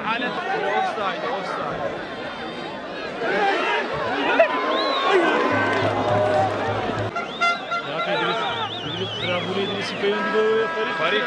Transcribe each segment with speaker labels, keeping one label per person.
Speaker 1: حالة اوفسايد اوفسايد فريق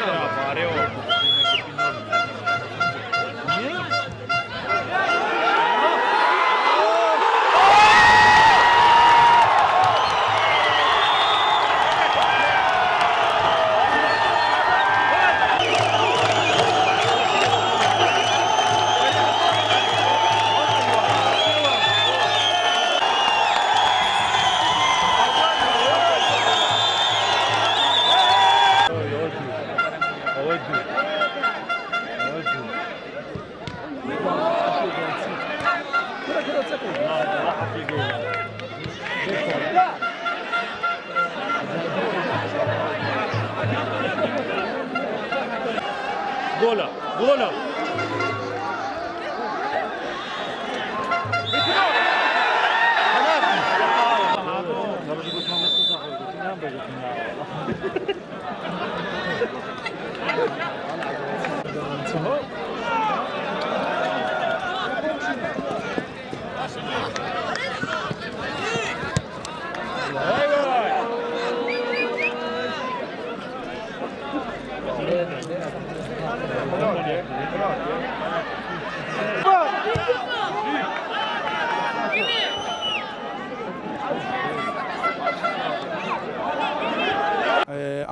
Speaker 2: Gola, gola.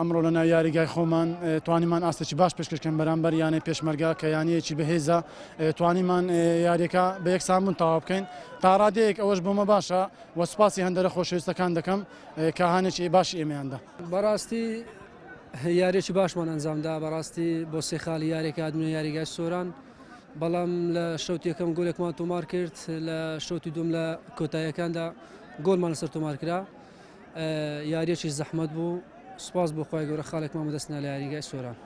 Speaker 3: ئەمڕۆ لە ناو یاریگای خۆمان توانیمان ئاستێکی باش پێشکەشکەن بەرامبەر یانەی پێشمەرگا کە یانەیەکی بەهێزە توانیمان یاریەکە بە یەکسانبوون تەواو بکەین تا ڕادەیەک ئەوەش بۆمە باشە وە سوپاسی هەندێرە خۆشەویستەکان دەکەم کە هانێکی باشی ئێمەیاندا
Speaker 4: بەڕاستی یاریێکی باشمان ئەنجامدا بەڕاستی بۆ سێ خاڵی یاریەکە هاتبوونە یاریگای سۆران بەڵام لە شەوتی یەکەم گۆلێکمان تۆمار کرد لە شەوتی دوم لە کۆتاییەکاندا گۆلمان لەسەر تۆمار کرا یاریەکی زەحمەت بوو سوپاس بۆ خوای گەورە خاڵێکمان بەدەستنا لە یاریگای سۆران